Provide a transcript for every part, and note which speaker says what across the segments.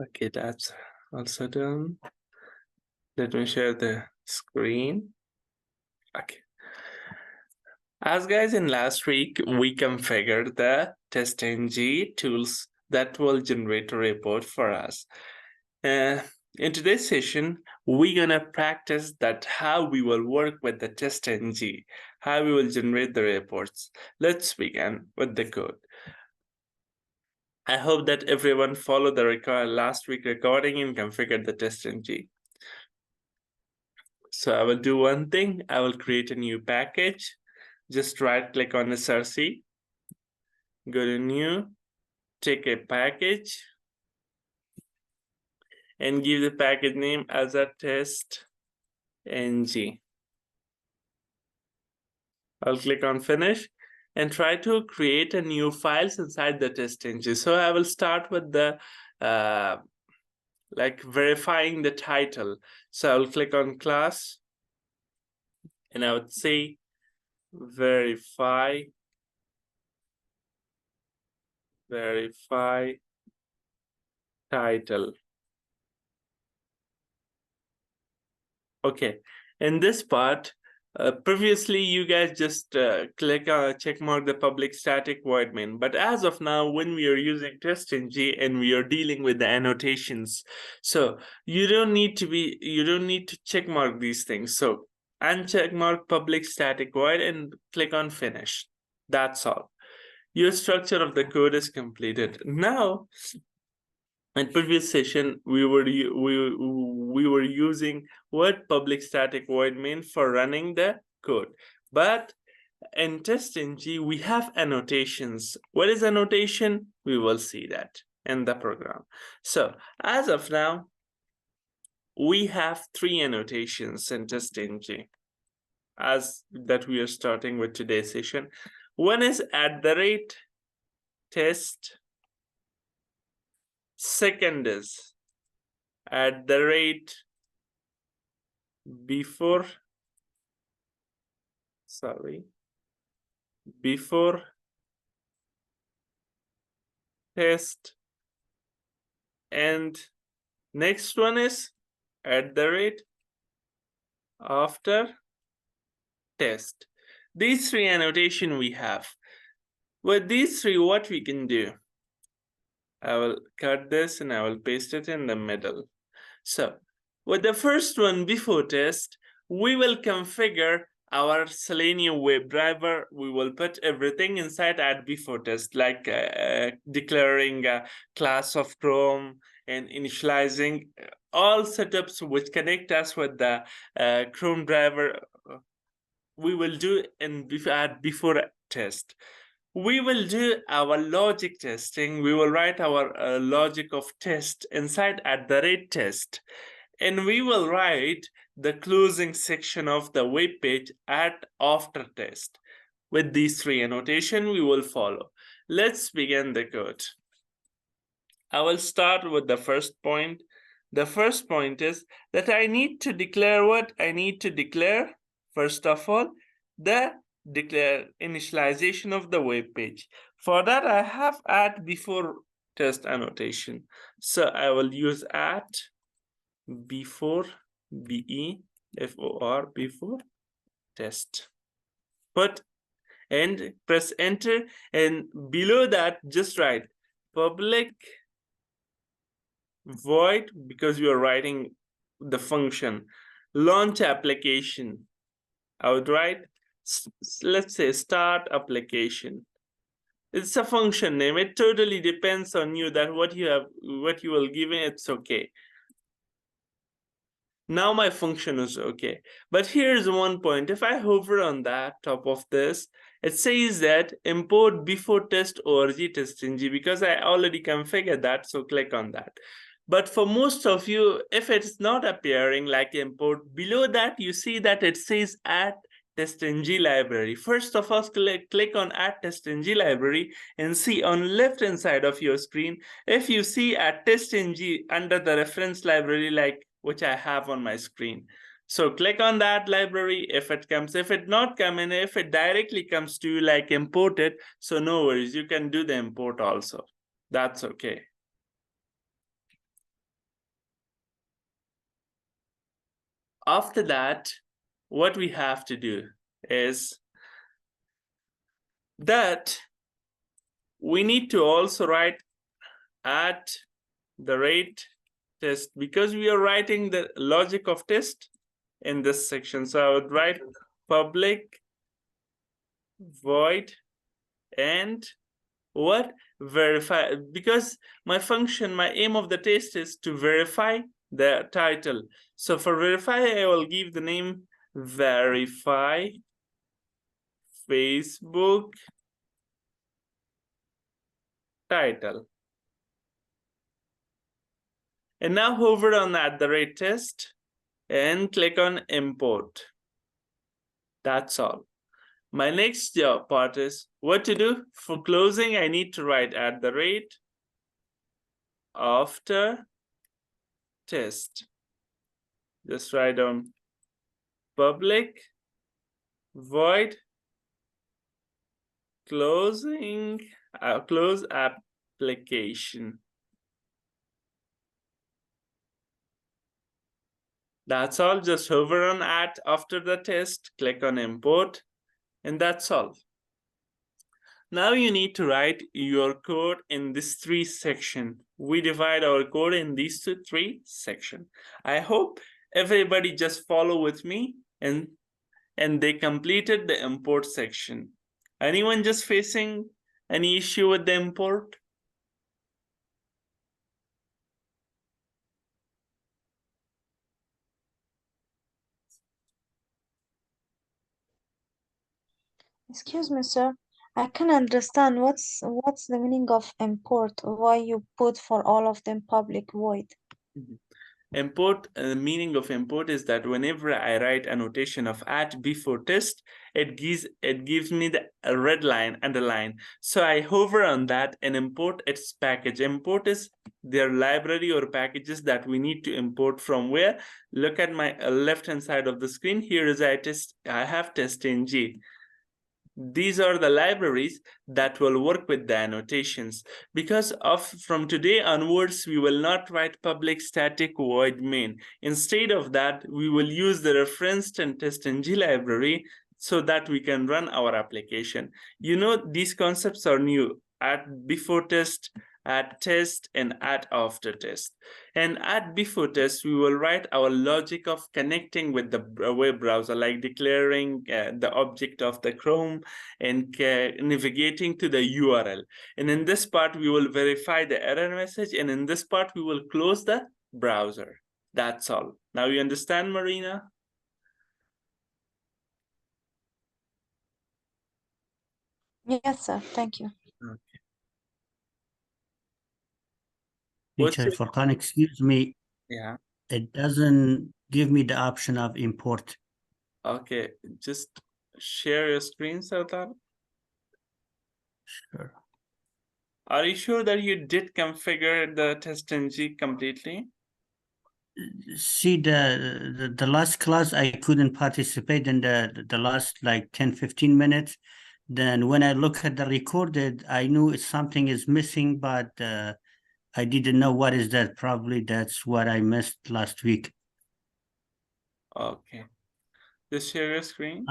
Speaker 1: Okay, that's also done. Let me share the screen. Okay. As guys, in last week, we configured the TestNG tools that will generate a report for us. In today's session, we're gonna practice that how we will work with the TestNG, how we will generate the reports. Let's begin with the code. I hope that everyone followed the last week recording and configured the TestNG. So I will do one thing. I will create a new package. Just right click on src, go to new, take a package, and give the package name as a test ng. I'll click on finish and try to create a new files inside the test ng. So I will start with the verifying the title. So I'll click on class and I would say verify title. Okay, in this part, previously you guys just click check mark the public static void main, but as of now, when we are using TestNG and we are dealing with the annotations, so you don't need to check mark these things. So uncheck mark public static void and click on finish. That's all. Your structure of the code is completed. Now, in previous session, we were using what public static void main for running the code, but in TestNG we have annotations. What is annotation? We will see that in the program. So as of now, we have 3 annotations in TestNG as that we are starting with today's session. One is @test. Second is before test, and next one is after test. These 3 annotation we have. With these 3, what we can do? I will cut this and I will paste it in the middle. So with the first one, before test, we will configure our Selenium WebDriver. We will put everything inside @before test, like declaring a class of Chrome and initializing all setups which connect us with the Chrome driver. We will do in before test. We will do our logic testing. We will write our logic of test inside @test, and we will write the closing section of the web page after test. With these 3 annotation, we will follow. Let's begin the code. I will start with the first point. The first point is that I need to declare what? I need to declare, first of all, the declare initialization of the web page. For that, I have @before test annotation. So I will use @before before test. Put and press enter, and below that just write public void, because you are writing the function launch application. I would write, let's say, start application. It's a function name. It totally depends on you that what you will give it, it's okay. Now my function is okay. But here's one point. If I hover on that top of this, it says that import before test org TestNG, because I already configured that, so click on that. But for most of you, if it's not appearing like import, below that you see that it says @TestNG library. First of all, click on @TestNG library and see on left hand side of your screen, if you see @TestNG under the reference library, like which I have on my screen. So click on that library. If it comes, if it not come in, if it directly comes to you like imported, so no worries, you can do the import also. That's okay. After that, what we have to do is that we need to also write at the rate test, because we are writing the logic of test in this section. So I would write public void and what? Verify, because my function, my aim of the test is to verify the title. So for verify, I will give the name verify Facebook title. And now hover on at the rate test and click on import. That's all. My next part is what to do. For closing, I need to write at the rate after test. Just write down public void closing close application. That's all. Just hover on at after the test, click on import, and that's all. Now you need to write your code in this 3 section. We divide our code in these 3 section. I hope everybody just follow with me and they completed the import section. Anyone just facing any issue with the import?
Speaker 2: Excuse me, sir. I can understand what's the meaning of import, why you put for all of them public void.
Speaker 1: Import, the meaning of import is that whenever I write a notation of at before test, it gives me the red line, underline. So I hover on that and import its package. Import is their library or packages that we need to import from where. Look at my left hand side of the screen. Here is I have test.ng. These are the libraries that will work with the annotations. Because from today onwards, we will not write public static void main. Instead of that, we will use the referenced and test.ng library so that we can run our application. You know, these concepts are new. At before test, at test, and at after test. And at before test, we will write our logic of connecting with the web browser, like declaring the object of the Chrome and navigating to the URL. And in this part, we will verify the error message. And in this part, we will close the browser. That's all. Now you understand, Marina?
Speaker 2: Yes, sir. Thank you.
Speaker 1: Okay.
Speaker 3: Teacher Furqan, excuse me.
Speaker 1: Yeah.
Speaker 3: It doesn't give me the option of import.
Speaker 1: Okay, just share your screen, Sardar.
Speaker 3: Sure.
Speaker 1: Are you sure that you did configure the test.ng completely?
Speaker 3: See, the last class, I couldn't participate in the last like 10-15 minutes. Then when I look at the recorded, I knew something is missing, but I didn't know what is that. Probably that's what I missed last week.
Speaker 1: Okay. Just share your screen.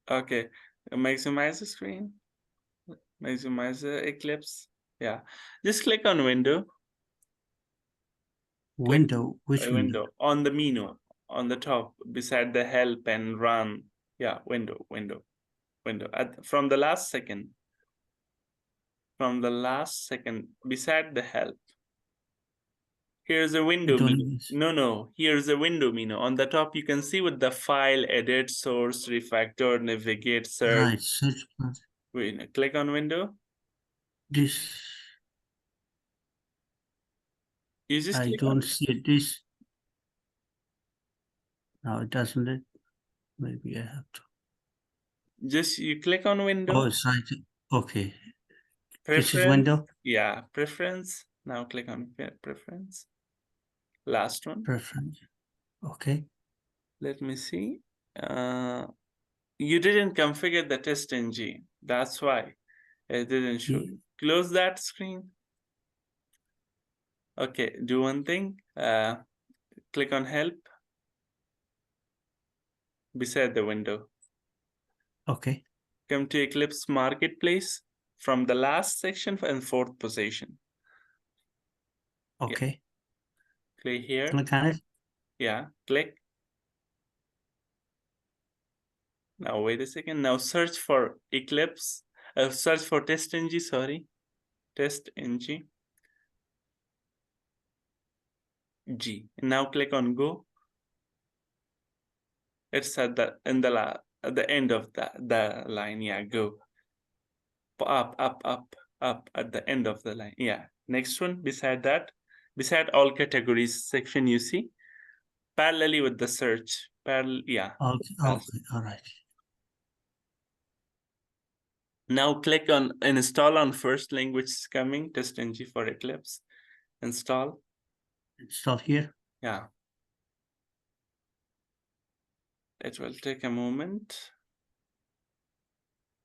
Speaker 1: Okay. Maximize the screen. Maximize the Eclipse. Yeah. Just click on window.
Speaker 3: Window, which window?
Speaker 1: On the menu, on the top, beside the help and run. Yeah, window. From the last second. Beside the help. Here's a window menu. No, here's a window menu. On the top, you can see with the file, edit, source, refactor, navigate, search.
Speaker 3: Right, search.
Speaker 1: Wait, click on window.
Speaker 3: This. I don't see it. This. No, it doesn't. Maybe I have to.
Speaker 1: Just you click on window.
Speaker 3: Oh, it's right. Okay.
Speaker 1: Preference.
Speaker 3: This is window?
Speaker 1: Yeah, preference. Now click on preference. Last one.
Speaker 3: Preference. Okay.
Speaker 1: Let me see. You didn't configure the test.ng. That's why it didn't show. Close that screen. Okay, do one thing. Click on help beside the window.
Speaker 3: Okay.
Speaker 1: Come to Eclipse Marketplace from the last section in 4th position.
Speaker 3: Okay.
Speaker 1: Click here.
Speaker 3: Click on it.
Speaker 1: Yeah, click. Now wait a second. Now search for Eclipse. Search for TestNG, sorry. TestNG. G. Now click on go. It's at the end of the line. Yeah, go. Up at the end of the line. Yeah. Next one beside that, beside all categories section you see, parallelly with the search. Yeah.
Speaker 3: Okay. Okay. All right.
Speaker 1: Now click on install on first language coming, TestNG for Eclipse. Install.
Speaker 3: Install here.
Speaker 1: Yeah. It will take a moment.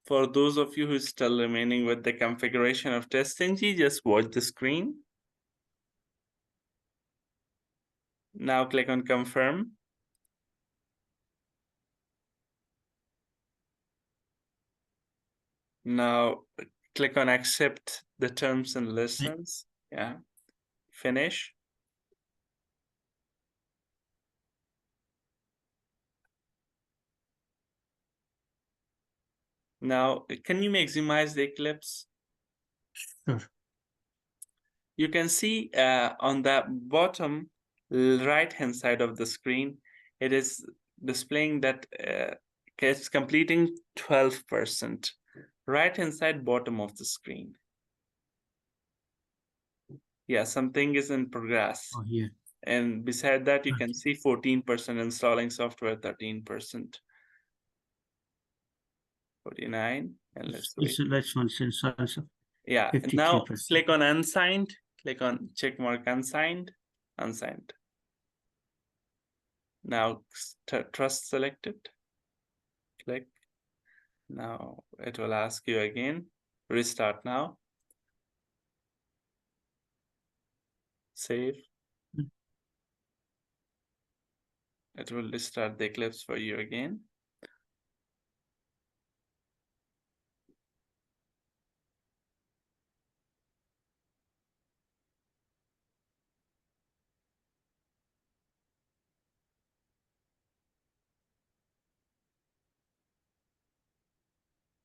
Speaker 1: For those of you who still remaining with the configuration of TestNG, just watch the screen. Now click on confirm. Now click on accept the terms and lessons. Yeah. Finish. Now, can you maximize the Eclipse?
Speaker 3: Sure.
Speaker 1: You can see on the bottom right-hand side of the screen, it is displaying that it's completing 12%. Right-hand side bottom of the screen. Yeah, something is in progress.
Speaker 3: Oh, here.
Speaker 1: And beside that, you can see 14% installing software, 13%. 49, and let's wait.
Speaker 3: Let's one since
Speaker 1: Yeah,
Speaker 3: 53%.
Speaker 1: now click on unsigned, click on check mark unsigned, unsigned. Now trust selected, click. Now it will ask you again, restart now. Save. It will restart the Eclipse for you again.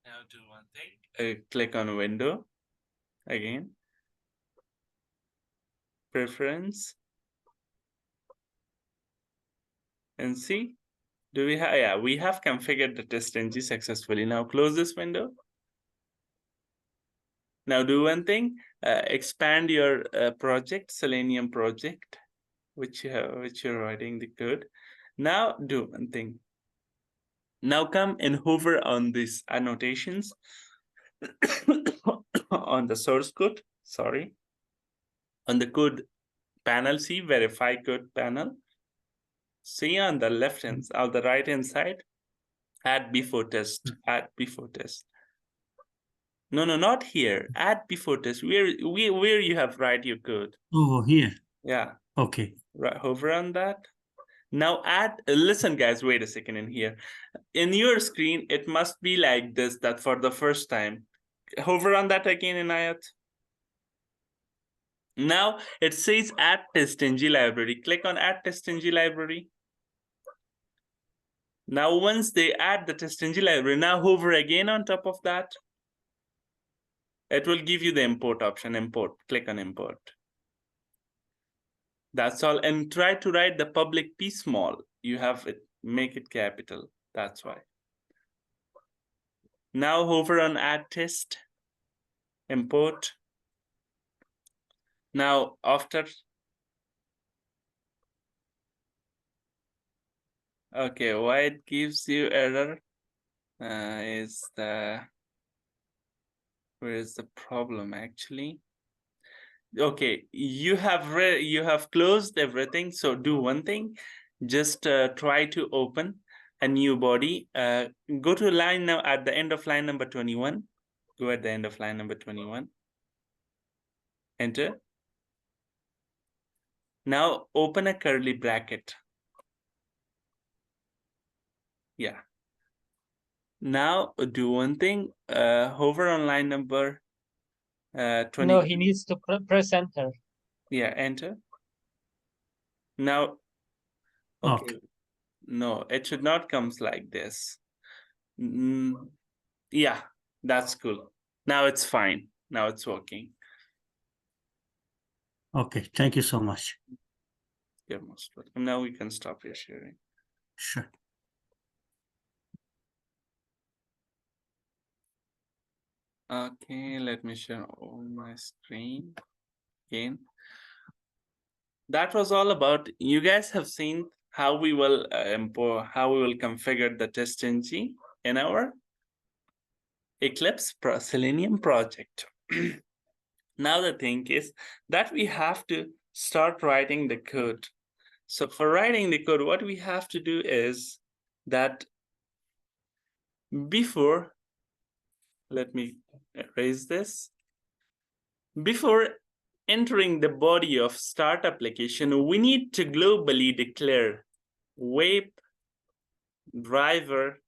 Speaker 1: Now do one thing. Click on window again. Preference. And see, do we have, yeah, we have configured the TestNG successfully. Now close this window. Now do one thing, expand your project, Selenium project, which you're writing the code. Now do one thing. Now come and hover on these annotations on the source code, sorry, on the code panel, see verify code panel. See on the left hand, on the right hand side, add before test, add before test. No, not here. Add before test. Where you have write your code.
Speaker 3: Oh, here.
Speaker 1: Yeah.
Speaker 3: Okay.
Speaker 1: Right. Hover on that. Now add. Listen, guys. Wait a second. In here, in your screen, it must be like this. That for the first time. Hover on that again, Inayat. Now it says add TestNG library. Click on add TestNG library. Now once they add the TestNG library, now hover again on top of that. It will give you the import option, import. Click on import. That's all. And try to write the public P small. You have it, make it capital. That's why. Now hover on add test, import. Now after, okay, why it gives you error is where is the problem actually? Okay, you have closed everything. So do one thing, just try to open a new body. Go to line now at the end of line number 21. Go at the end of line number 21. Enter. Now open a curly bracket. Yeah. Now do one thing, hover on line number 20.
Speaker 4: No, he needs to press enter.
Speaker 1: Yeah, enter. Now, okay. No, it should not comes like this. Yeah, that's cool. Now it's fine. Now it's working.
Speaker 3: Okay, thank you so much.
Speaker 1: You're most welcome. Now we can stop your sharing.
Speaker 3: Sure.
Speaker 1: Okay, let me share on my screen again. That was all about, you guys have seen how we will how we will configure the test-ng in our Eclipse Selenium project. Now the thing is that we have to start writing the code. So for writing the code, what we have to do is that before, let me erase this. Before entering the body of start application, we need to globally declare web driver.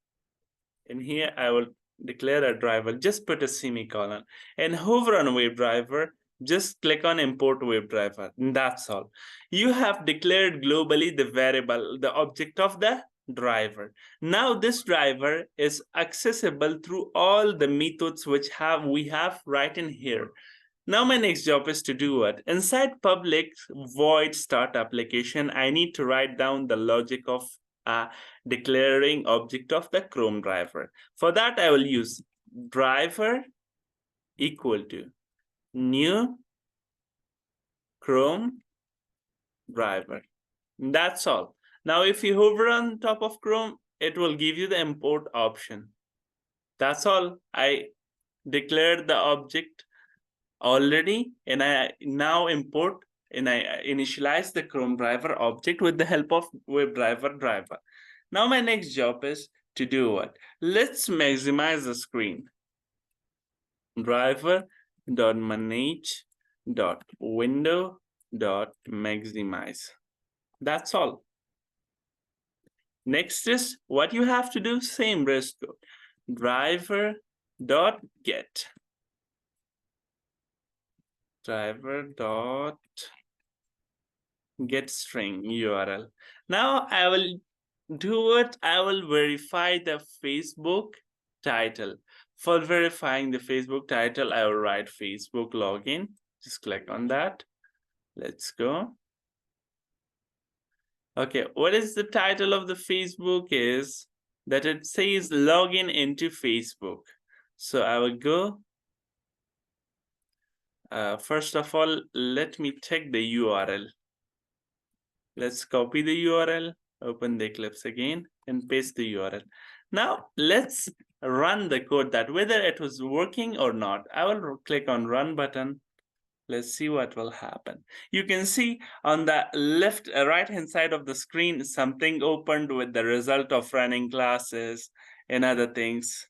Speaker 1: And here I will declare a driver, just put a semicolon and hover on WebDriver, just click on import WebDriver. And that's all. You have declared globally the variable, the object of the driver. Now this driver is accessible through all the methods which we have right in here. Now my next job is to do what? Inside public void start application, I need to write down the logic of declaring object of the Chrome driver. For that, I will use driver equal to new Chrome driver. That's all. Now, if you hover on top of Chrome, it will give you the import option. That's all. I declared the object already, and I now import and I initialize the Chrome driver object with the help of WebDriver driver. Now my next job is to do what? Let's maximize the screen. Driver.manage.window.maximize. That's all. Next is what you have to do, same rest code. Driver.get. Driver.get string URL. Now I will do what? I will verify the Facebook title. For verifying the Facebook title, I will write Facebook login. Just click on that. Let's go. Okay, what is the title of the Facebook is that it says login into Facebook. So I will go. First of all, let me take the URL. Let's copy the URL, open the Eclipse again, and paste the URL. Now, let's run the code that whether it was working or not. I will click on Run button. Let's see what will happen. You can see on the left, right-hand side of the screen, something opened with the result of running classes and other things.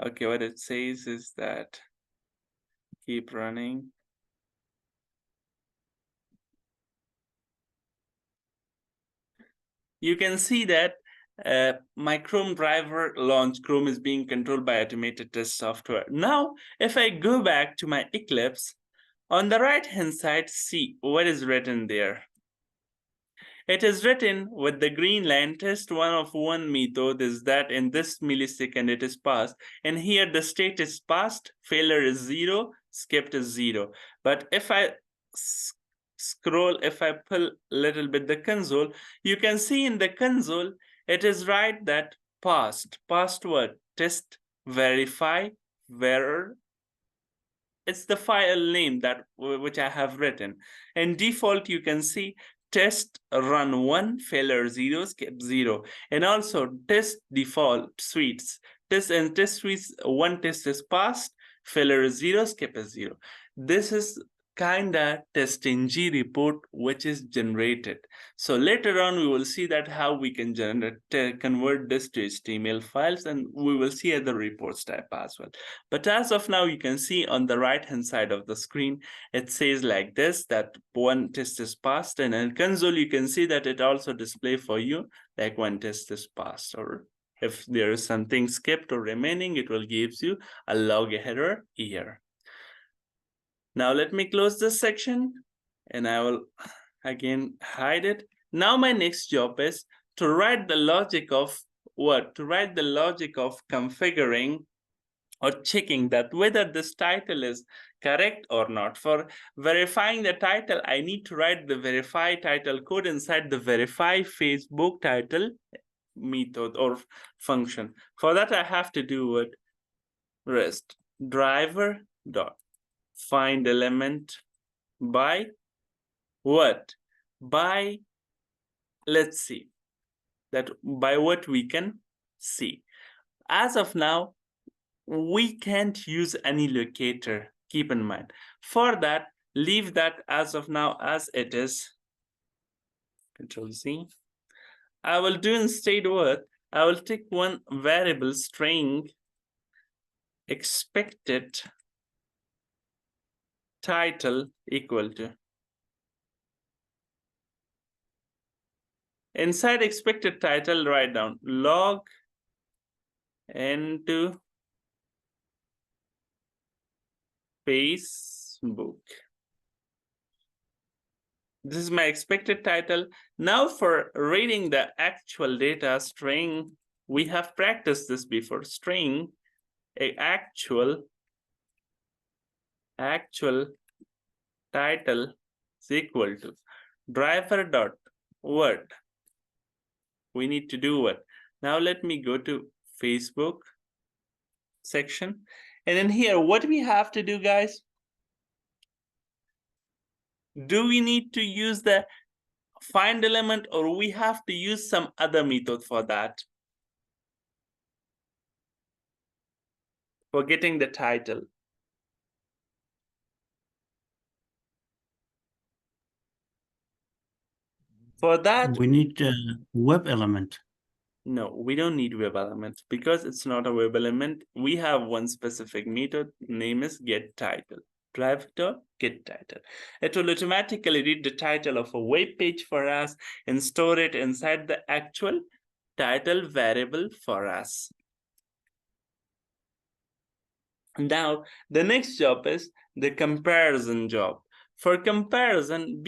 Speaker 1: Okay, what it says is that keep running. You can see that my Chrome driver launch, Chrome is being controlled by automated test software. Now, if I go back to my Eclipse, on the right-hand side, see what is written there. It is written with the green line, test 1 of 1 method is that in this millisecond it is passed. And here the state is passed, failure is 0, skipped is 0. But if I scroll, if I pull a little bit the console, you can see in the console, it is right that passed. Passed what? Test verify error. It's the file name that which I have written. And default, you can see test run 1, failure 0, skip 0. And also test default suites. Test and test suites, 1 test is passed, failure is 0, skip is 0. This is kinda testing G report which is generated. So later on we will see that how we can convert this to HTML files, and we will see other reports type as well. But as of now, you can see on the right hand side of the screen, it says like this, that one test is passed, and in console you can see that it also display for you like one test is passed, or if there is something skipped or remaining, it will gives you a log error here. Now let me close this section and I will again hide it. Now my next job is to write the logic of what? To write the logic of configuring or checking that whether this title is correct or not. For verifying the title, I need to write the verify title code inside the verify Facebook title method or function. For that, I have to do what? REST driver dot find element by what? By, let's see, that by what we can see. As of now, we can't use any locator, keep in mind. For that, leave that as of now as it is. Control Z. I will do instead what? I will take one variable string expected title equal to. Inside expected title, write down log into Facebook. This is my expected title. Now for reading the actual data string, we have practiced this before. String actual title is equal to driver dot what? We need to do what? Now let me go to Facebook section. And in here, what we have to do, guys? Do we need to use the find element, or we have to use some other method for that? For getting the title. For that,
Speaker 3: we need a web element.
Speaker 1: no, we don't need web element because it's not a web element. We have one specific method, name is get title. Drive.get title. It will automatically read the title of a web page for us and store it inside the actual title variable for us. Now, the next job is the comparison job. For comparison,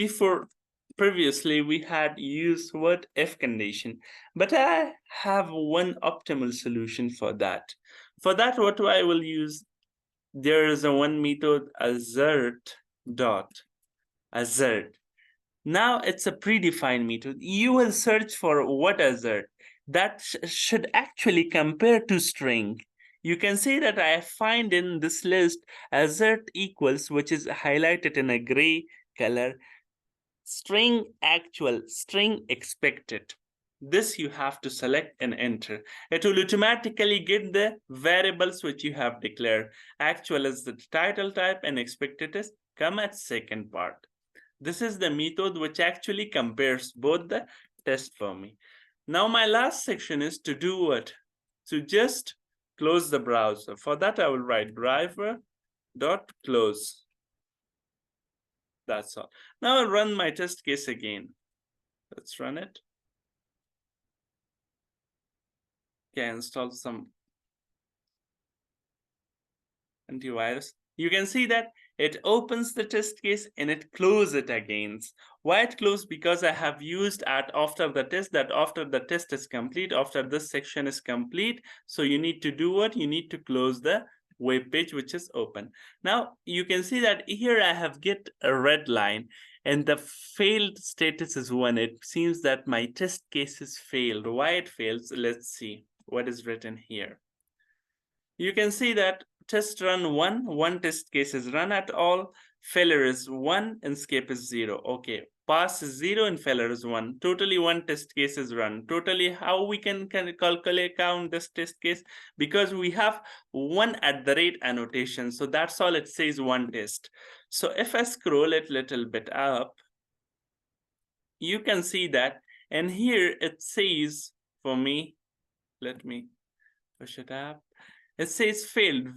Speaker 1: previously we had used what? If condition, but I have one optimal solution for that. For that, what I will use? There is a one method assert. Now it's a predefined method. You will search for what assert that should actually compare to string. You can see that I find in this list assert equals, which is highlighted in a gray color, string actual, string expected. This you have to select and enter. It will automatically get the variables which you have declared. Actual is the title type and expected is come at second part. This is the method which actually compares both the tests for me. Now my last section is to do what? To just close the browser. For that I will write driver.close. That's all. Now I'll run my test case again. Let's run it. Okay, install some antivirus. You can see that it opens the test case and it closes it again. Why it closed? Because I have used after the test, that after the test is complete, after this section is complete, so you need to do what? You need to close the web page which is open. Now you can see that here I have get a red line and the failed status is 1. It seems that my test case is failed. Why it fails? Let's see what is written here. You can see that test run 1 test case is run at all, failure is 1, and escape is 0. Okay, pass is 0 and failure is 1. Totally 1 test case is run. Totally how we can calculate count this test case? Because we have 1 annotation. So that's all it says, 1 test. So if I scroll it little bit up, you can see that, and here it says for me, let me push it up. It says failed.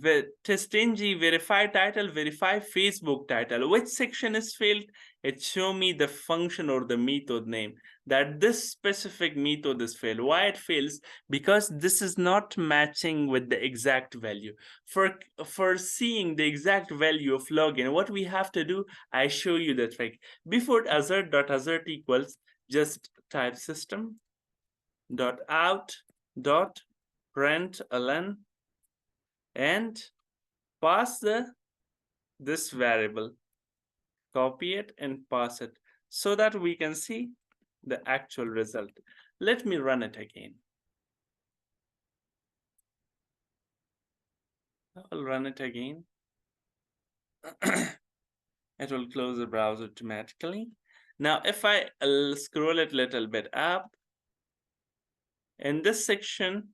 Speaker 1: Testing verify title, verify Facebook title. Which section is failed? It show me the function or the method name, that this specific method is failed. Why it fails? Because this is not matching with the exact value. For seeing the exact value of login, what we have to do, I show you the trick. Before assert equals, just type system dot out dot println and pass this variable, copy it and pass it so that we can see the actual result. Let me run it again. I'll run it again. It will close the browser automatically. Now, if I scroll it a little bit up, in this section,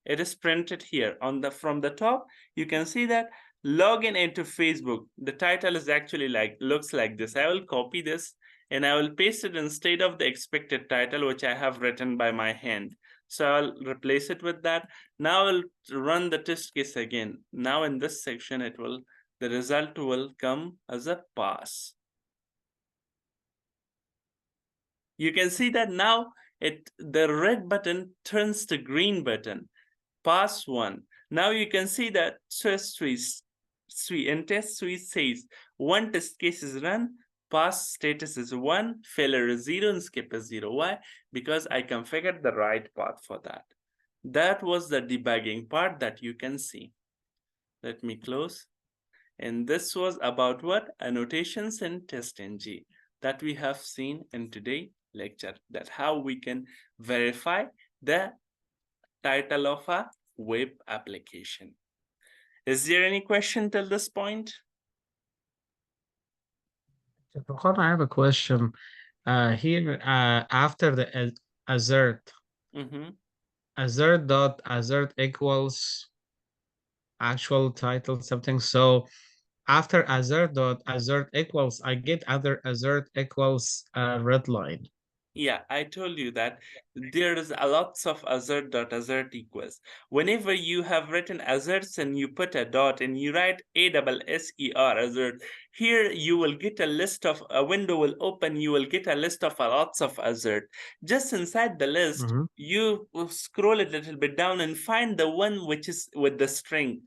Speaker 1: it is printed here on from the top. You can see that login into Facebook. The title is actually looks like this. I will copy this and I will paste it instead of the expected title, which I have written by my hand. So I'll replace it with that. Now I'll run the test case again. Now in this section, the result will come as a pass. You can see that now the red button turns to green button. Pass 1. Now you can see that test suite says 1 test case is run, pass status is 1, failure is 0, and skip is 0. Why? Because I configured the right path for that. That was the debugging part that you can see. Let me close. And this was about what? Annotations in TestNG that we have seen in today's lecture, that how we can verify the title of a web application. Is there any question till this point?
Speaker 5: Farhan, I have a question. Here, after the assert, assert equals actual title something. So after assert equals, I get other assert equals red line.
Speaker 1: Yeah, I told you that there is a lots of assert equals. Whenever you have written asserts and you put a dot and you write ASSER assert, here you will get a window will open, you will get a list of lots of assert. Just inside the list, you will scroll a little bit down and find the one which is with the string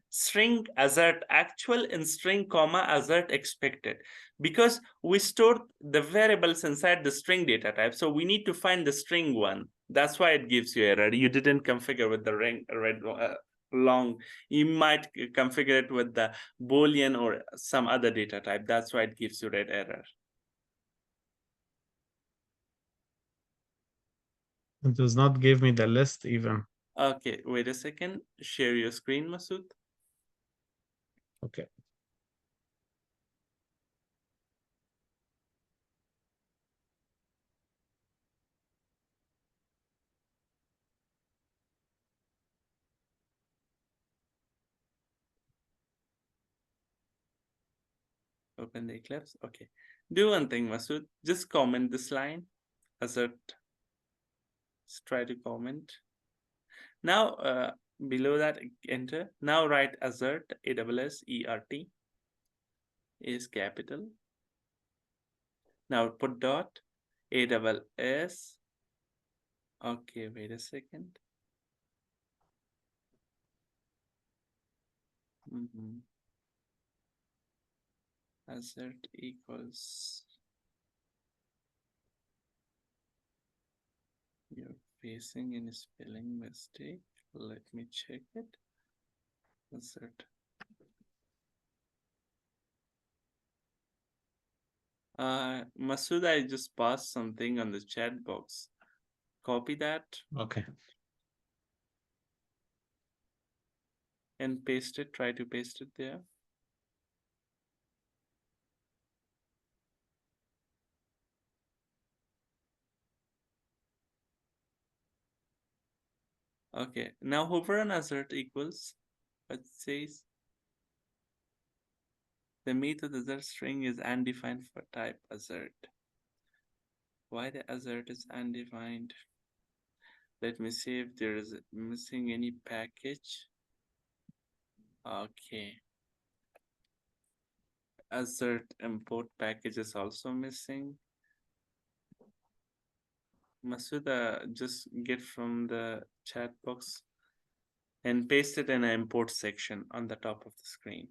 Speaker 1: assert actual and string comma assert expected. Because we store the variables inside the string data type, so we need to find the string one. That's why it gives you error. You didn't configure with the red long. You might configure it with the Boolean or some other data type. That's why it gives you red error.
Speaker 5: It does not give me the list even.
Speaker 1: Okay, wait a second. Share your screen, Masood.
Speaker 5: Okay.
Speaker 1: Open the Eclipse. Okay. Do one thing, Masood. Just comment this line. Assert. Let's try to comment. Now, below that, enter. Now write assert, ASSERT is capital. Now put dot, ASS. Okay, wait a second. Assert equals. You're facing any spelling mistake. Let me check it. Assert. Masood, I just passed something on the chat box. Copy that.
Speaker 5: Okay.
Speaker 1: And paste it. Try to paste it there. . Okay, now hover on assert equals. It says the method assert string is undefined for type assert. Why the assert is undefined? Let me see if there is missing any package. Okay. Assert import package is also missing. Masuda, just get from the chat box and paste it in an import section on the top of the screen.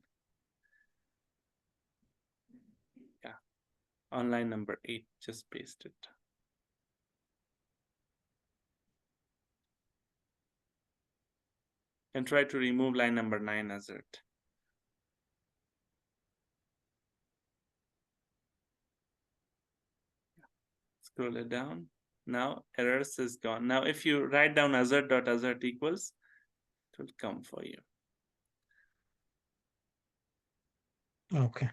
Speaker 1: Yeah, on line number 8, just paste it. And try to remove line number 9 assert. Scroll it down. Now errors is gone. Now if you write down assert equals, it will come for you.
Speaker 5: Okay.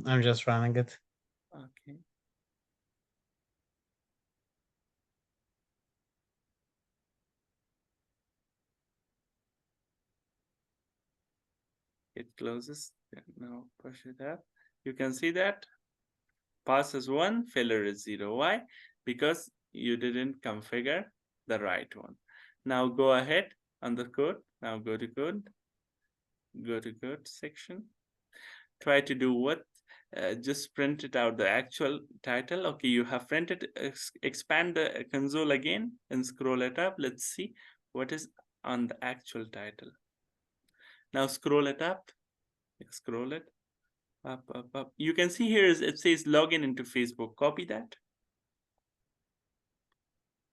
Speaker 5: I'm just running it.
Speaker 1: Okay. It closes. Now push it up. You can see that pass is 1, failure is 0. Why? Because you didn't configure the right one. Now go ahead on the code. Now go to code. Go to code section. Try to do what? Just print it out the actual title. Okay, you have printed. Expand the console again and scroll it up. Let's see what is on the actual title. Now scroll it up. Scroll it up. You can see here it says login into Facebook. Copy that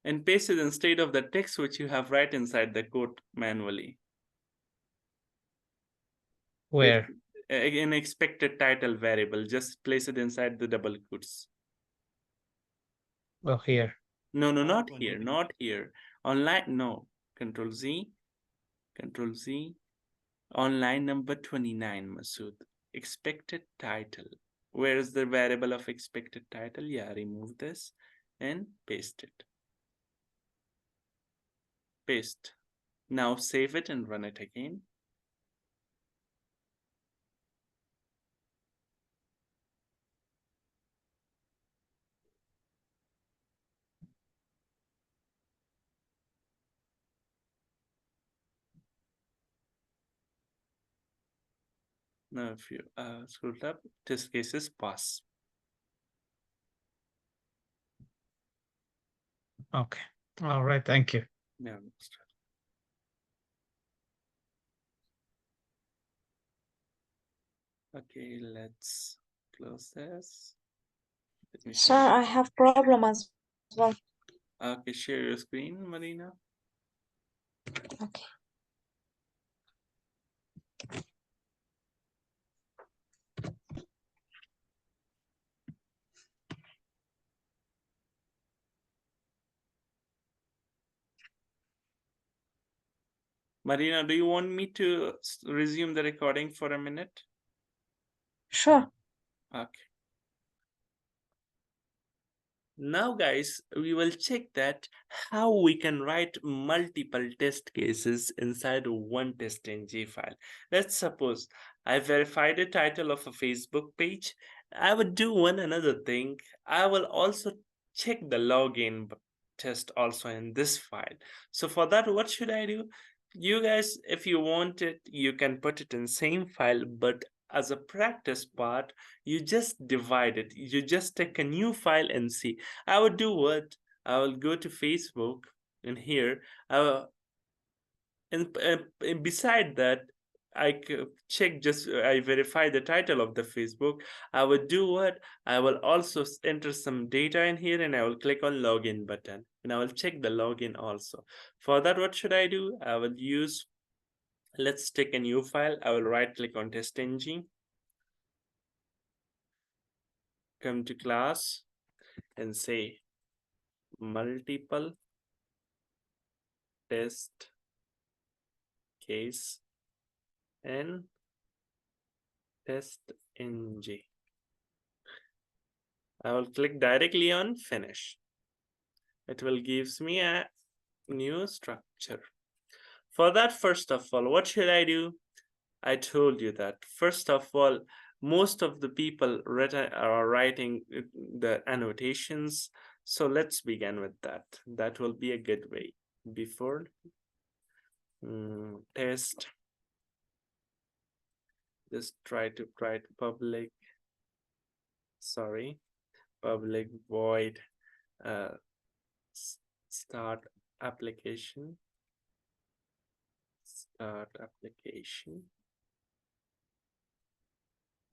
Speaker 1: and paste it instead of the text which you have right inside the code manually.
Speaker 5: Where?
Speaker 1: An expected title variable, just place it inside the double quotes.
Speaker 5: Oh, here.
Speaker 1: No, not here, not here. Online, no. Control Z. On line number 29, Masood. Expected title. Where is the variable of expected title? Yeah, remove this and paste it. Paste. Now save it and run it again. Now if you scroll up, test cases pass.
Speaker 5: Okay. All right. Thank you.
Speaker 1: Yeah. Okay, let's close this.
Speaker 2: Sir, I have problem as well.
Speaker 1: Okay, share your screen, Marina.
Speaker 2: Okay.
Speaker 1: Marina, do you want me to resume the recording for a minute?
Speaker 2: Sure.
Speaker 1: Okay. Now, guys, we will check that how we can write multiple test cases inside one test.ng file. Let's suppose I verified the title of a Facebook page. I would do one another thing. I will also check the login test also in this file. So for that, what should I do? You guys, if you want it, you can put it in same file, but as a practice part, you just divide it. You just take a new file and see. I would do what? I will go to Facebook and here, and beside that, I check just, I verify the title of the Facebook. I would do what? I will also enter some data in here and I will click on login button and I will check the login also. For that, what should I do? I will use, let's take a new file. I will right click on test.ng. Come to class and say multiple test case and test.ng. I will click directly on finish. It will gives me a new structure. For that, first of all, what should I do? I told you that first of all, most of the people are writing the annotations. So let's begin with that. That will be a good way. Before test, just try to write public, public void start application.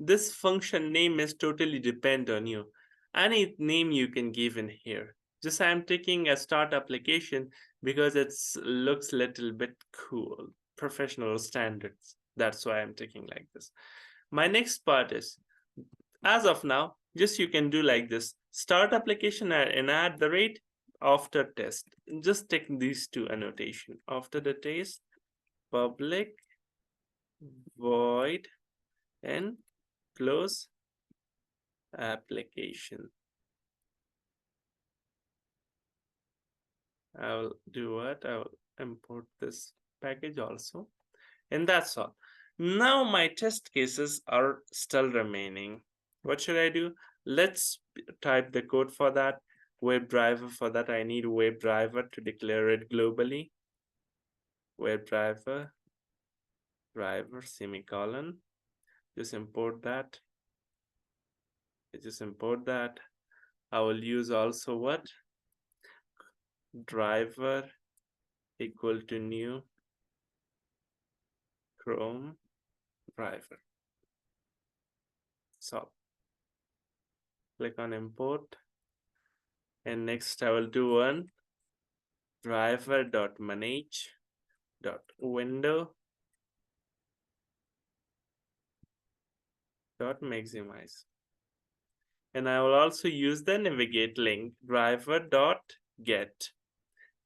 Speaker 1: This function name is totally depend on you. Any name you can give in here. Just I'm taking a start application because it looks a little bit cool, professional standards. That's why I'm taking like this. My next part is, as of now, just you can do like this. Start application and add the rate after test. Just take these two annotation. After the test, public void and close application. I will do what? I will import this package also. And that's all. Now my test cases are still remaining. What should I do? Let's type the code for that. WebDriver, for that I need WebDriver to declare it globally. WebDriver, driver, semicolon. Just import that. Just import that. I will use also what? Driver equal to new Chrome driver. So click on import, and next I will do one driver.manage.window.maximize. And I will also use the navigate link driver.get.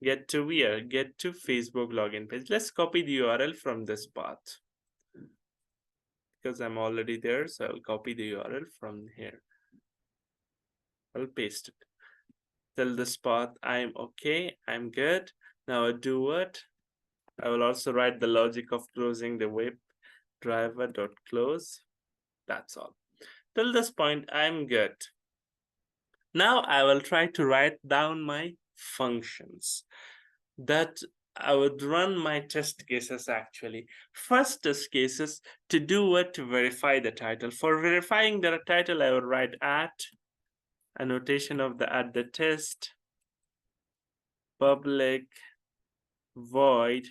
Speaker 1: Get to where? Get to Facebook login page. Let's copy the URL from this path because I'm already there. So I'll copy the URL from here. I'll paste it. Tell this path I'm okay, I'm good. Now I'll do what? I will also write the logic of closing the web driver.close. That's all. Till this point, I'm good. Now I will try to write down my functions that I would run my test cases actually. First test cases to do what? To verify the title. For verifying the title, I would write at annotation of the at the test public void.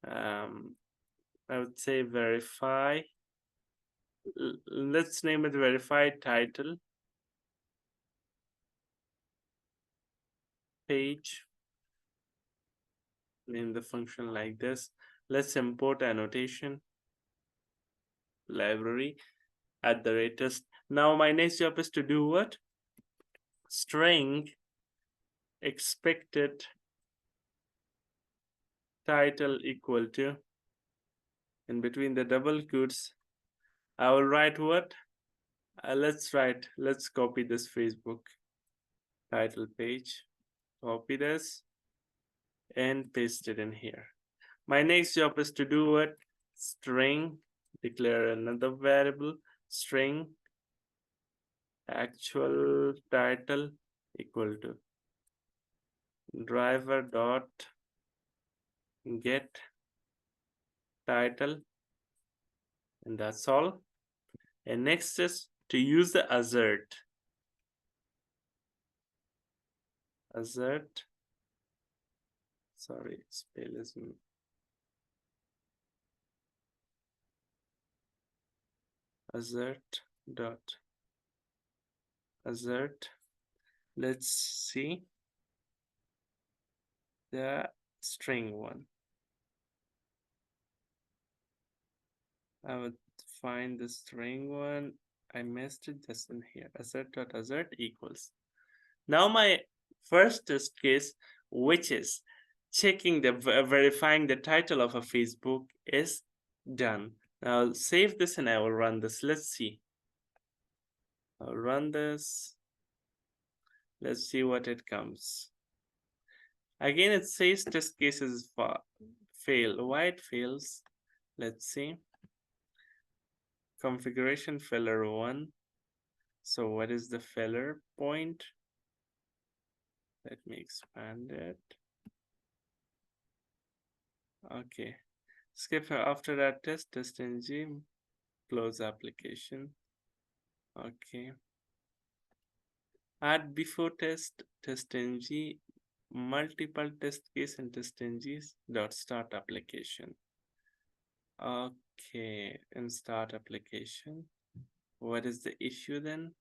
Speaker 1: I would say verify. Let's name it verify title page. Name the function like this. Let's import annotation library at the rate test. Now my next job is to do what? String expected title equal to, in between the double quotes, I will write what? Let's copy this Facebook title page, copy this and paste it in here. My next job is to do what? String, declare another variable, string actual title equal to driver dot get title, and that's all. And next is to use the assert. Sorry, spell is assert. Let's see the string one. I would find the string one. I missed it just in here. Assert equals. Now my first test case, which is checking the verifying the title of a Facebook, is done. Now I'll save this and I will run this. Let's see. I'll run this. Let's see what it comes. Again, it says test cases fail. Why it fails? Let's see. Configuration failure 1. So what is the failure point? Let me expand it. Okay. Skip after that test ng, close application. Okay. Add before test ng, multiple test case and test ng's dot start application. Okay, and start application. What is the issue then?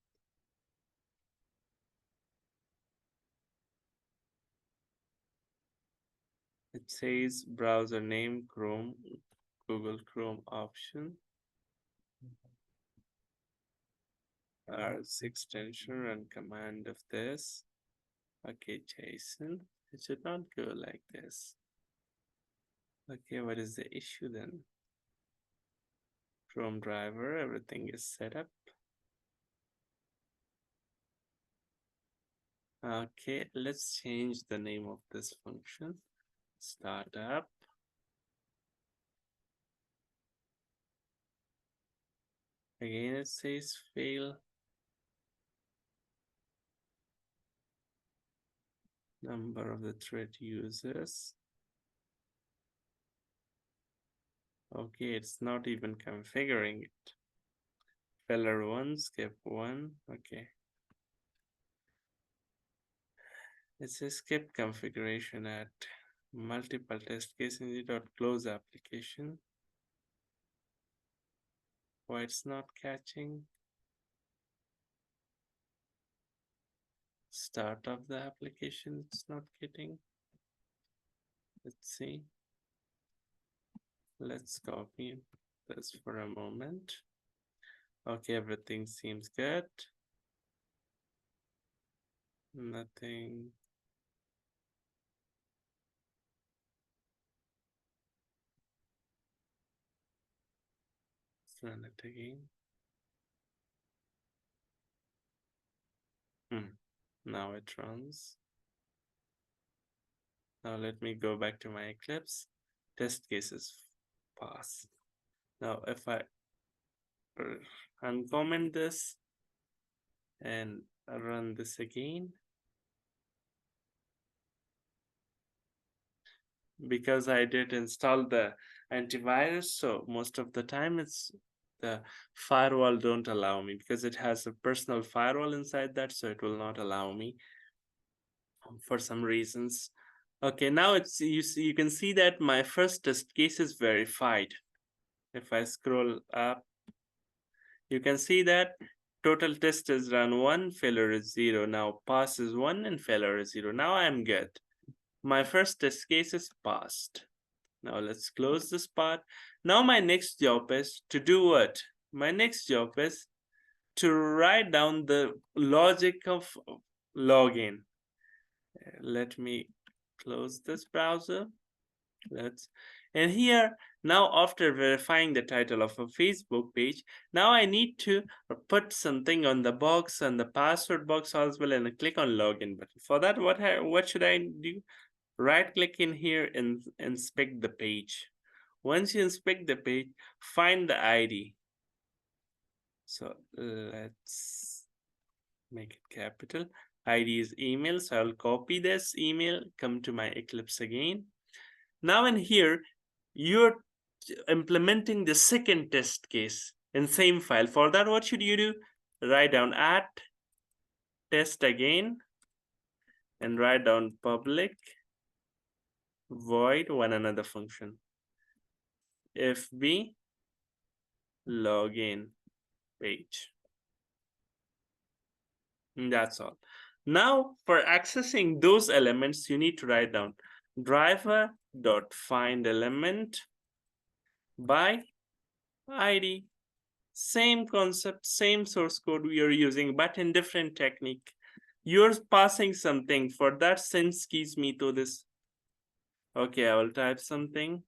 Speaker 1: It says browser name Chrome, Google Chrome option. Extension run command of this. Okay, Jason, it should not go like this. Okay, what is the issue then? Chrome driver, everything is set up. Okay, let's change the name of this function. Startup. Again, it says fail. Number of the thread users. Okay, it's not even configuring it. Failure 1, skip 1. Okay. It says skip configuration at multiple test cases dot close application. Why it's not catching? Start of the application, it's not getting. Let's see. Let's copy this for a moment. Okay, everything seems good. Nothing. Let's run it again. Now it runs. Now let me go back to my Eclipse. Test cases pass. Now if I uncomment this and run this again, because I did install the antivirus, so most of the time it's the firewall don't allow me because it has a personal firewall inside that, so it will not allow me for some reasons. Okay, now it's you can see that my first test case is verified. If I scroll up, you can see that total test is run 1, failure is 0. Now pass is 1 and failure is 0. Now I'm good. My first test case is passed. Now let's close this part. Now my next job is to do what? My next job is to write down the logic of login. Let me close this browser. And here, now after verifying the title of a Facebook page, now I need to put something on the box and the password box as well and click on login button. For that, what should I do? Right click in here and inspect the page. Once you inspect the page, find the ID. So let's make it capital. ID is email, so I'll copy this email, come to my Eclipse again. Now in here, you're implementing the second test case in same file. For that, what should you do? Write down at test again and write down public void one another function. FB login page. And that's all. Now for accessing those elements, you need to write down driver.find element by ID. Same concept, same source code we are using, but in different technique. You're passing something. For that, sends keys me to this. Okay, I will type something.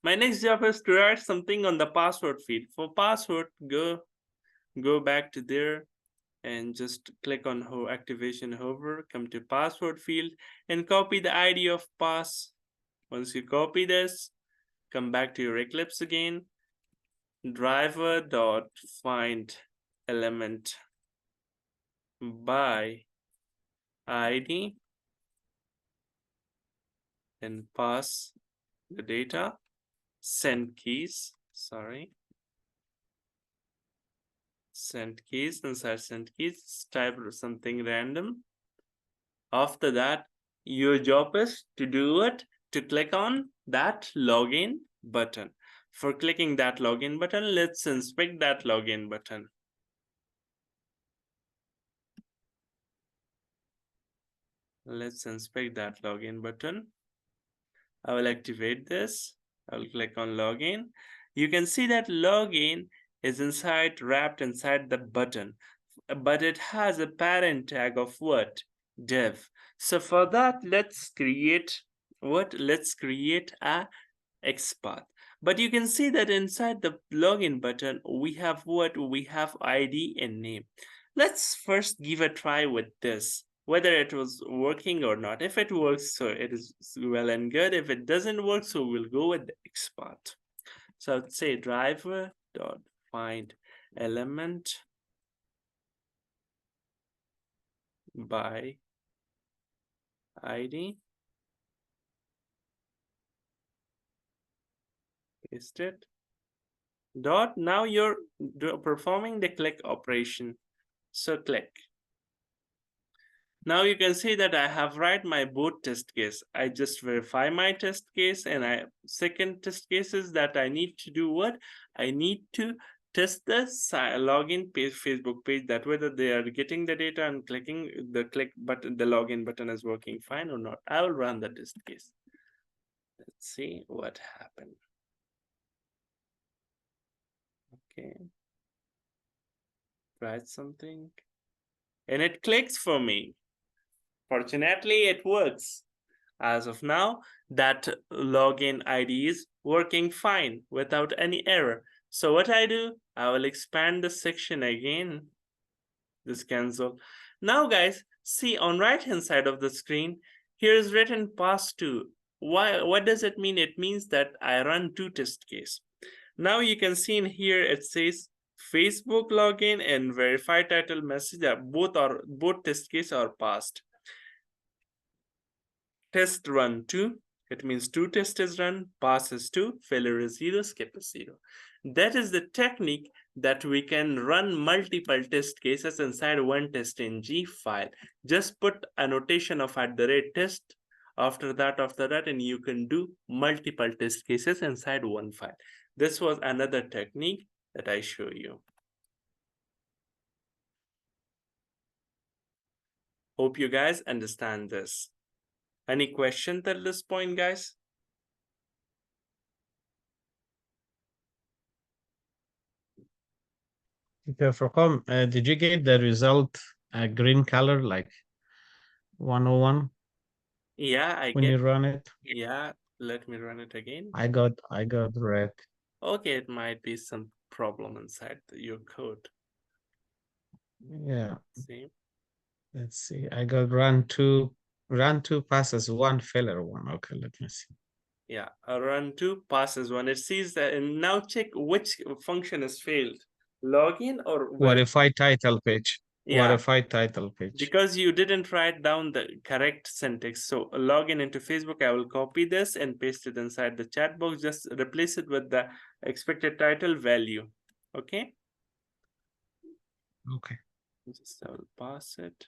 Speaker 1: My next job is to write something on the password field. For password, go back to there and just click on activation hover, come to password field and copy the ID of pass. Once you copy this, come back to your Eclipse again, driver dot find element by ID and pass the data, send keys, send keys, inside send keys, type something random. After that, your job is to do it, to click on that login button. For clicking that login button, let's inspect that login button. Let's inspect that login button. I will activate this. I will click on login. You can see that login is wrapped inside the button, but it has a parent tag of what? Dev. So for that, let's create what? Let's create a XPath. But you can see that inside the login button, we have what? We have ID and name. Let's first give a try with this, whether it was working or not. If it works, so it is well and good. If it doesn't work, so we'll go with the XPath. So I'd say driver dot find element by ID. Paste it. Dot. Now you're performing the click operation. So click. Now you can see that I have write my both test case. I just verify my test case, and second test case is that I need to do what? I need to test the login page, Facebook page, that whether they are getting the data and clicking the click button, the login button is working fine or not. I will run the test case. Let's see what happened. Okay. Write something. And it clicks for me. Fortunately, it works. As of now, that login ID is working fine without any error. So what I do, I will expand the section again, this cancel. Now guys, see on right hand side of the screen, here is written pass to. What does it mean? It means that I run two test case. Now you can see in here, it says Facebook login and verify title message that both test case are passed. Test run 2, it means 2 tests is run, pass is 2, failure is 0, skip is 0. That is the technique that we can run multiple test cases inside one test.ng file. Just put a notation of @test after that, and you can do multiple test cases inside one file. This was another technique that I show you. Hope you guys understand this. Any questions at this point, guys?
Speaker 5: Okay, Furqan, did you get the result green color like 101
Speaker 1: Yeah,
Speaker 5: when you run it?
Speaker 1: Yeah, let me run it again.
Speaker 5: I got red.
Speaker 1: Okay, it might be some problem inside your code.
Speaker 5: Yeah.
Speaker 1: See?
Speaker 5: Let's see. I got run two passes, one failure one. Okay, let me see.
Speaker 1: Yeah, a run 2 passes 1. It sees that, and now check which function is failed. Login or
Speaker 5: Verify title page.
Speaker 1: Yeah.
Speaker 5: Verify title page.
Speaker 1: Because you didn't write down the correct syntax. So login into Facebook, I will copy this and paste it inside the chat box. Just replace it with the expected title value. Okay?
Speaker 5: Okay.
Speaker 1: Just I will pass it.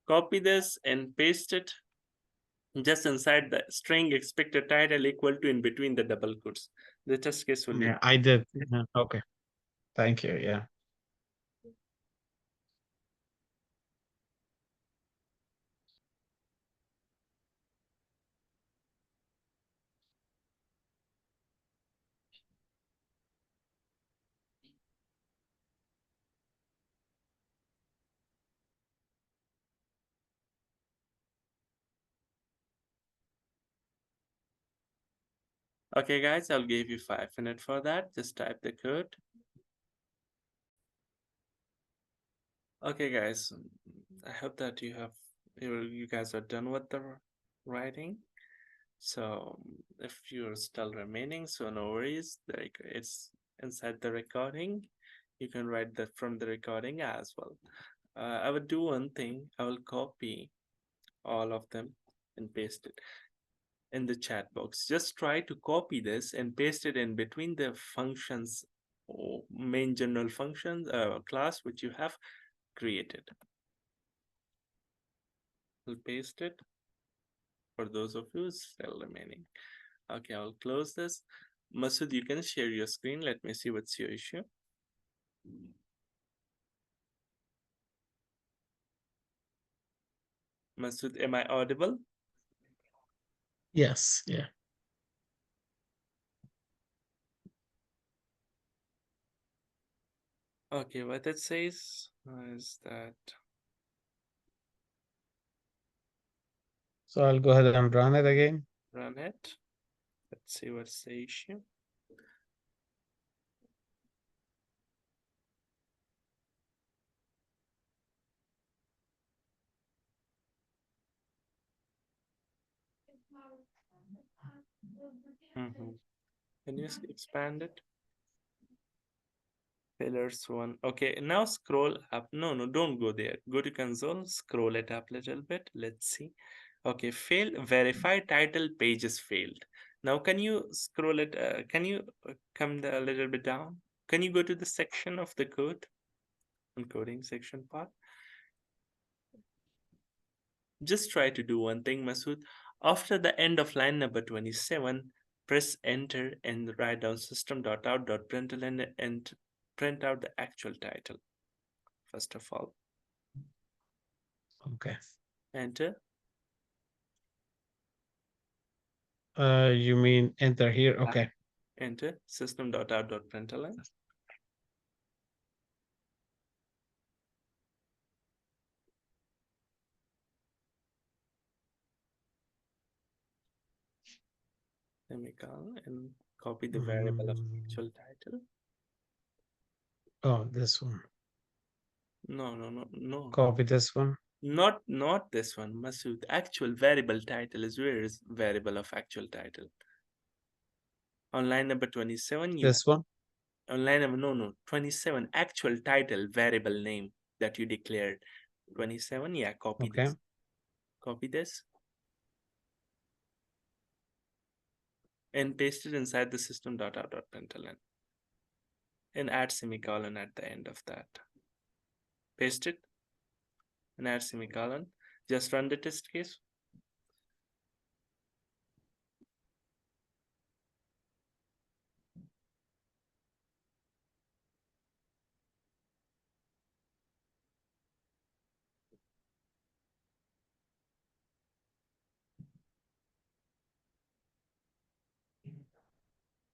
Speaker 1: Copy this and paste it just inside the string expected title equal to in between the double quotes. The test case will
Speaker 5: Yeah, I did. Yeah, okay. Thank you. Yeah.
Speaker 1: Okay, guys, I'll give you 5 minutes for that. Just type the code. Okay, guys, I hope that you guys are done with the writing. So if you're still remaining, so no worries. Like it's inside the recording. You can write that from the recording as well. I would do one thing. I will copy all of them and paste it in the chat box. Just try to copy this and paste it in between the functions or main general functions class which you have created. I'll paste it for those of you still remaining. Okay, I'll close this. Masood, you can share your screen. Let me see what's your issue. Masood, am I audible?
Speaker 5: Yes, yeah.
Speaker 1: Okay, what it says is that.
Speaker 5: So I'll go ahead and run it again.
Speaker 1: Run it. Let's see what's the issue. Can you expand it? Pillars one. Okay, now scroll up. No, don't go there. Go to console, scroll it up a little bit. Let's see. Okay, verify title pages failed. Now, can you scroll it? Can you come a little bit down? Can you go to the section of the code? Encoding section part. Just try to do one thing, Masood. After the end of line number 27, press enter and write down system.out.println and print out the actual title. First of all.
Speaker 5: Okay.
Speaker 1: Enter.
Speaker 5: You mean enter here? Okay.
Speaker 1: Enter system.out.println. Semicolon and copy the variable of actual title.
Speaker 5: Oh, this one.
Speaker 1: No.
Speaker 5: Copy this one.
Speaker 1: Not this one, Masood. Actual variable title is where is variable of actual title. On line number 27,
Speaker 5: This one.
Speaker 1: On line number 27, actual title variable name that you declared. 27, yeah, copy this. Copy this. And paste it inside the system.out.println. And add semicolon at the end of that. Paste it and add semicolon. Just run the test case.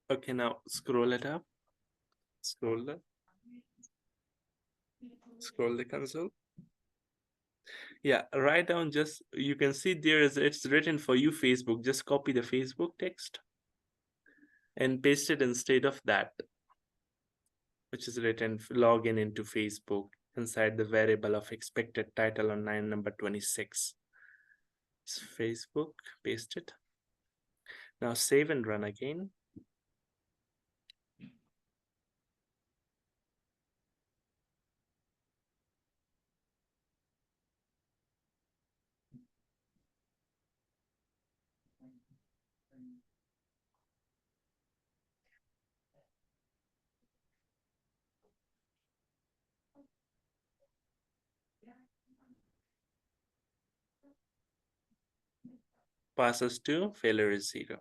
Speaker 1: Okay, now scroll it up. Scroll the console. Yeah, write down just, you can see it's written for you Facebook. Just copy the Facebook text and paste it instead of that, which is written login into Facebook inside the variable of expected title on line number 26. It's Facebook, paste it. Now save and run again. Passes to failure is 0.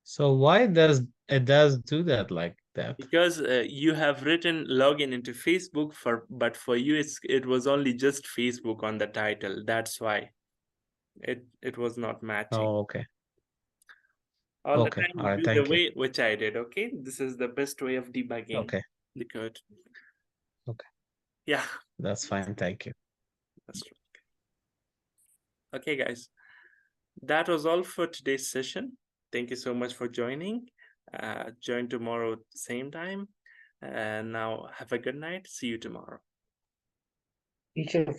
Speaker 5: So why does it do that like that?
Speaker 1: Because you have written login into Facebook but for you it was only just Facebook on the title. That's why it was not matching.
Speaker 5: Oh, okay.
Speaker 1: All
Speaker 5: Okay.
Speaker 1: the time
Speaker 5: All right.
Speaker 1: you do
Speaker 5: Thank
Speaker 1: the way which I did. Okay, this is the best way of debugging the code.
Speaker 5: Okay.
Speaker 1: Yeah,
Speaker 5: That's fine. Thank you.
Speaker 1: that's right. Okay, guys, that was all for today's session. Thank you so much for joining. Join tomorrow same time. And now have a good night. See you tomorrow.
Speaker 4: Teacher,